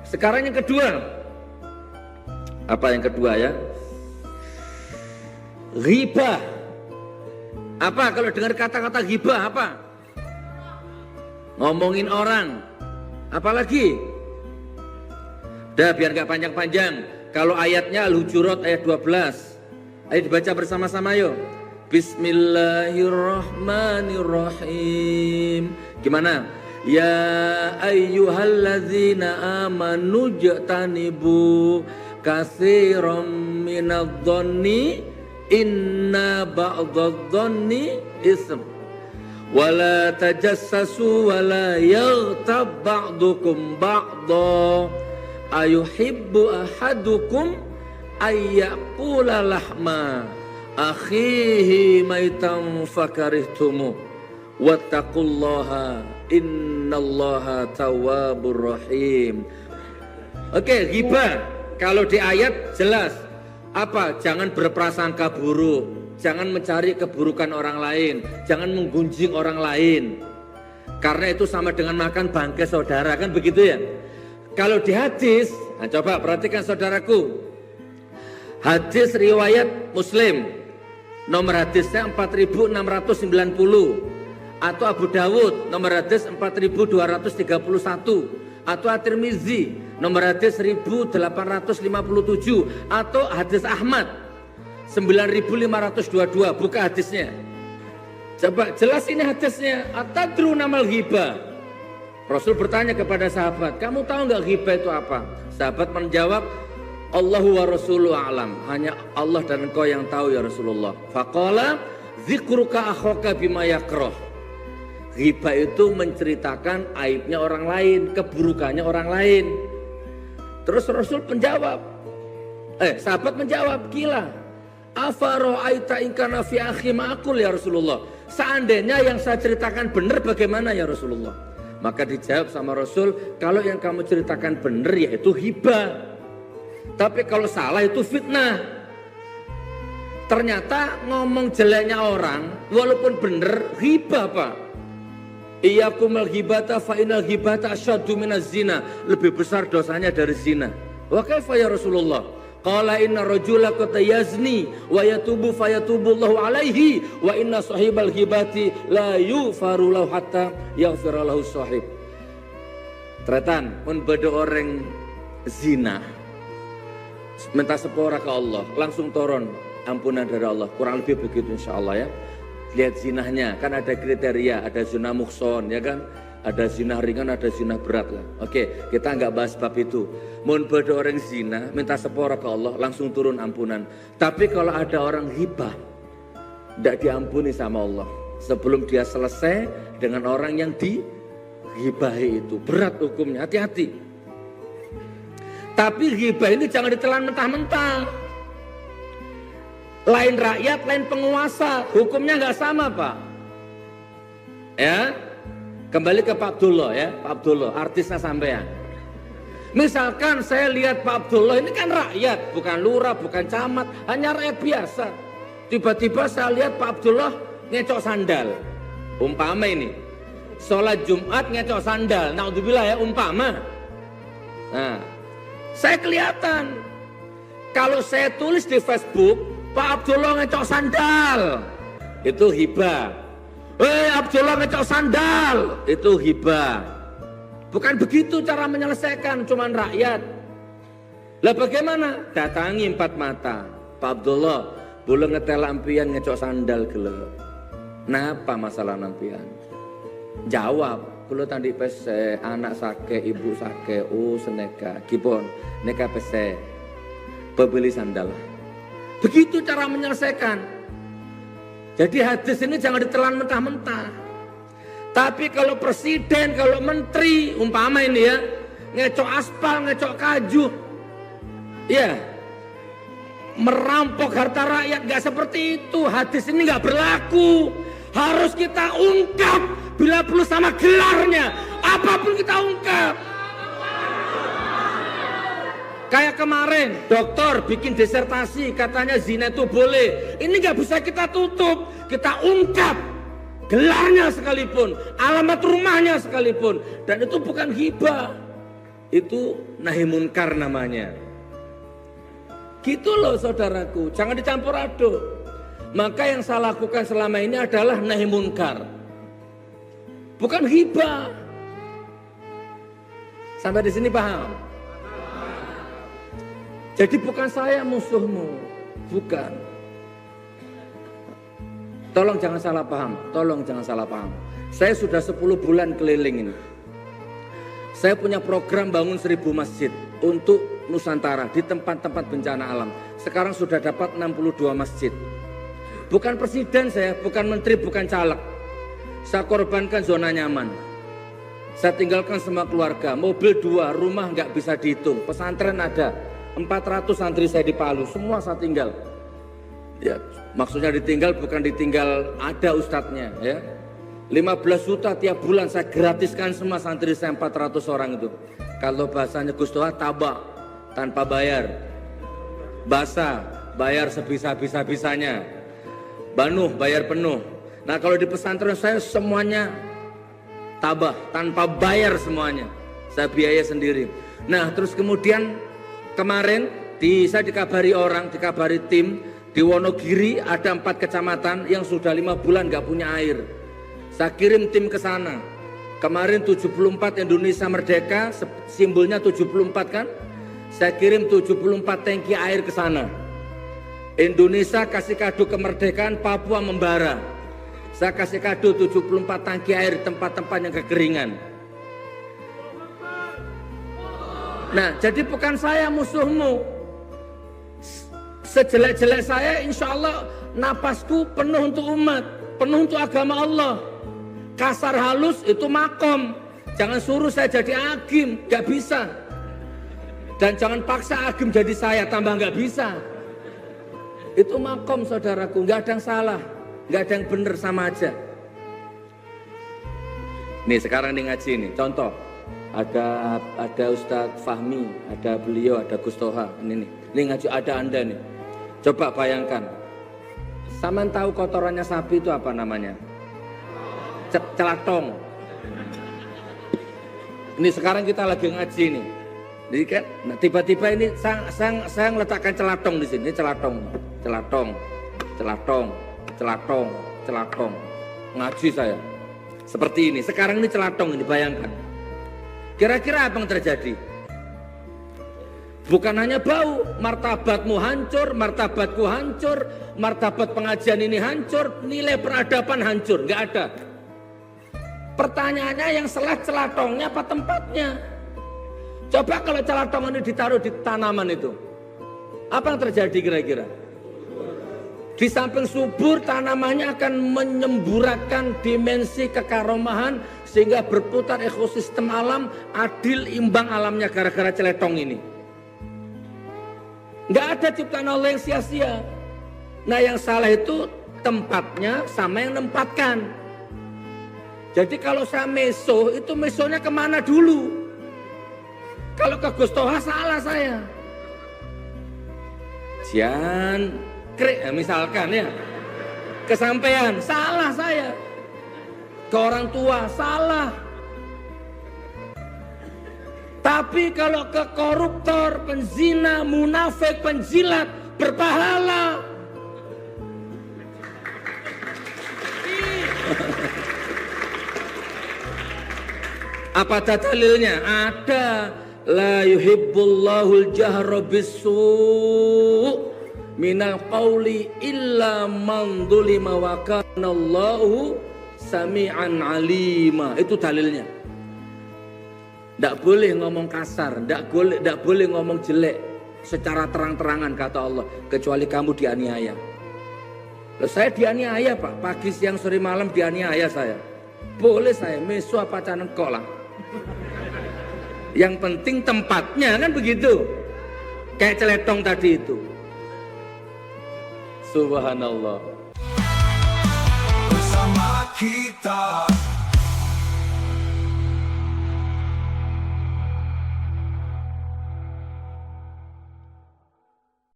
Sekarang yang kedua. Apa yang kedua ya? Ghibah. Apa kalau dengar kata-kata ghibah apa? Ngomongin orang. Apalagi? Udah biar gak panjang-panjang. Kalau ayatnya Al-Hujurat ayat 12. Ayo dibaca bersama-sama yuk. Bismillahirrahmanirrahim. Gimana? Ya ayyuhalladzina amanu jtanibu katsiran minadh-dhanni inna ba'dadh-dhanni ism. Wala tajassasu wala yaghtab ba'dukum ba'dha ayuhibbu ahadukum ayyakula lahma akhihi maitan fakarihtumu wattaqullaha innallaha tawwabur rahim. Oke, ghibah kalau di ayat jelas apa? Jangan berprasangka buruk, jangan mencari keburukan orang lain, jangan menggunjing orang lain, karena itu sama dengan makan bangkai saudara, kan begitu ya. Kalau di hadis, nah coba perhatikan saudaraku, hadis riwayat Muslim, nomor hadisnya 4690, atau Abu Dawud nomor hadis 4231, atau At-Tirmizi nomor hadis 1857, atau hadis Ahmad 9522. Buka hadisnya. Coba jelas ini hadisnya. Atadru namal ghibah. Rasul bertanya kepada sahabat, kamu tahu nggak ghibah itu apa? Sahabat menjawab, Allahu wa rasuluhu a'lam. Hanya Allah dan engkau yang tahu ya Rasulullah. Faqala dzikruka akhaka bima yakrah. Ghibah itu menceritakan aibnya orang lain, keburukannya orang lain. Terus Rasul menjawab, sahabat menjawab, gila. Afa ra'aita in kana fi akhi ma'akul ya Rasulullah. Seandainya yang saya ceritakan benar bagaimana ya Rasulullah? Maka dijawab sama Rasul, kalau yang kamu ceritakan benar yaitu hibah. Tapi kalau salah itu fitnah. Ternyata ngomong jeleknya orang walaupun benar hibah Pak. Iyyakumul ghibata fa innal ghibata asyaddu minaz zina. Lebih besar dosanya dari zina. Wa kaifa ya Rasulullah? Qala inna rajula qad yazni wa yatubu fayatubullahu alaihi wa inna sahibal ghibati la yufaru lahu hatta yaghfira lahu sahib. Tretan mun bade orang zina minta sepora ke Allah, langsung turun ampunan dari Allah. Kurang lebih begitu insyaallah ya. Lihat zinahnya, kan ada kriteria, ada zina muhson ya kan, ada zina ringan, ada zina berat lah. Oke, kita nggak bahas bab itu. Mun bade orang zina minta sepora ke Allah, langsung turun ampunan. Tapi kalau ada orang hibah, tidak diampuni sama Allah sebelum dia selesai dengan orang yang dihibahi itu. Berat hukumnya, hati-hati. Tapi hibah ini jangan ditelan mentah-mentah. Lain rakyat, lain penguasa, hukumnya nggak sama Pak. Ya, kembali ke Pak Abdullah ya, Pak Abdullah, artisnya sampean. Misalkan saya lihat Pak Abdullah ini kan rakyat, bukan lurah, bukan camat, hanya rakyat biasa. Tiba-tiba saya lihat Pak Abdullah ngecok sandal. Umpama ini, sholat Jumat ngecok sandal, naudzubillah ya, umpama. Nah, saya kelihatan. Kalau saya tulis di Facebook, Pak Abdullah ngecok sandal, itu hibah. Abdullah ngecok sandal, itu hibah. Bukan begitu cara menyelesaikan, cuman rakyat. Lah bagaimana? Datangi empat mata. Pak Abdullah, boleh ngetel lampian ngecok sandal gelo. Napa masalah lampian? Jawab, kalau tadi pese anak sake, ibu sake, seneka, kipon, neka pese, pebeli sandal. Begitu cara menyelesaikan. Jadi hadis ini jangan ditelan mentah-mentah. Tapi kalau presiden, kalau menteri, umpama ini ya, ngecok aspal, ngecok kaju, ya, merampok harta rakyat, gak seperti itu. Hadis ini gak berlaku. Harus kita ungkap, bila perlu sama gelarnya, apapun kita ungkap. Kayak kemarin, dokter bikin disertasi, katanya zina itu boleh. Ini gak bisa kita tutup, kita ungkap. Gelarnya sekalipun, alamat rumahnya sekalipun, dan itu bukan hibah. Itu nahi munkar namanya. Gitu loh saudaraku, jangan dicampur aduk. Maka yang saya lakukan selama ini adalah nahi munkar, bukan hibah. Sampai di sini paham? Jadi bukan saya musuhmu, bukan. Tolong jangan salah paham, tolong jangan salah paham. Saya sudah 10 bulan keliling ini. Saya punya program bangun 1000 masjid untuk Nusantara di tempat-tempat bencana alam. Sekarang sudah dapat 62 masjid. Bukan presiden saya, bukan menteri, bukan caleg. Saya korbankan zona nyaman. Saya tinggalkan semua keluarga, mobil 2, rumah nggak bisa dihitung. Pesantren ada, 400 santri saya di Palu, semua saya tinggal. Ya, maksudnya ditinggal bukan ditinggal ada ustadznya ya. 15 juta tiap bulan saya gratiskan semua santri saya 400 orang itu. Kalau bahasanya Gus Toha tabak tanpa bayar. Basah bayar sebisa-bisanya. Banuh bayar penuh. Nah kalau di pesantren saya semuanya tabah tanpa bayar semuanya. Saya biaya sendiri. Nah terus kemudian kemarin saya dikabari orang, dikabari tim di Wonogiri ada 4 kecamatan yang sudah 5 bulan gak punya air. Saya kirim tim ke sana. Kemarin 74 Indonesia Merdeka, simbolnya 74 kan? Saya kirim 74 tangki air ke sana. Indonesia kasih kado kemerdekaan, Papua membara. Saya kasih kado 74 tangki air di tempat-tempat yang kekeringan. Nah, jadi bukan saya musuhmu. Sejelek-jelek saya, insya Allah napasku penuh untuk umat, penuh untuk agama Allah. Kasar halus itu makom. Jangan suruh saya jadi agim, gak bisa. Dan jangan paksa agim jadi saya, tambah gak bisa. Itu makom saudaraku, gak ada yang salah, gak ada yang benar, sama aja. Nih sekarang nih ngaji nih, contoh. Ada Ustadz Fahmi, ada beliau, ada Gus Toha. Ini ngaji ada Anda nih. Coba bayangkan. Saman tahu kotorannya sapi itu apa namanya? Celatong. Ini sekarang kita lagi ngaji nih. Jadi kan nah, tiba-tiba ini saya meletakkan celatong di sini, celatong. Ngaji saya. Seperti ini. Sekarang ini celatong ini, bayangkan. Kira-kira apa yang terjadi? Bukan hanya bau, martabatmu hancur, martabatku hancur, martabat pengajian ini hancur, nilai peradaban hancur, nggak ada. Pertanyaannya yang salah celatongnya apa tempatnya? Coba kalau celatong ini ditaruh di tanaman itu, apa yang terjadi kira-kira? Di samping subur, tanamannya akan menyemburatkan dimensi kekaromahan sehingga berputar ekosistem alam, adil, imbang alamnya gara-gara celetong ini. Nggak ada ciptaan Allah yang sia-sia. Nah yang salah itu tempatnya sama yang nempatkan. Jadi kalau saya meso, itu mesonya kemana dulu? Kalau ke Gus Toha salah saya. Misalkan ya, kesampaian salah saya. Ke orang tua salah. Tapi kalau ke koruptor, penzina, munafik, penjilat, berpahala. Apa dalilnya? Ada. La yuhibbullahul jahra bis-su' minal qawli illa man dzulima wa kana Allahu sami'an alima. Itu dalilnya. Tidak boleh ngomong kasar, tidak boleh ngomong jelek secara terang-terangan kata Allah, kecuali kamu dianiaya. Loh, saya dianiaya Pak, pagi siang sore malam dianiaya saya. Boleh saya meso apa canengkok lah. Yang penting tempatnya kan begitu. Kayak celetong tadi itu. Subhanallah. Bersama kita.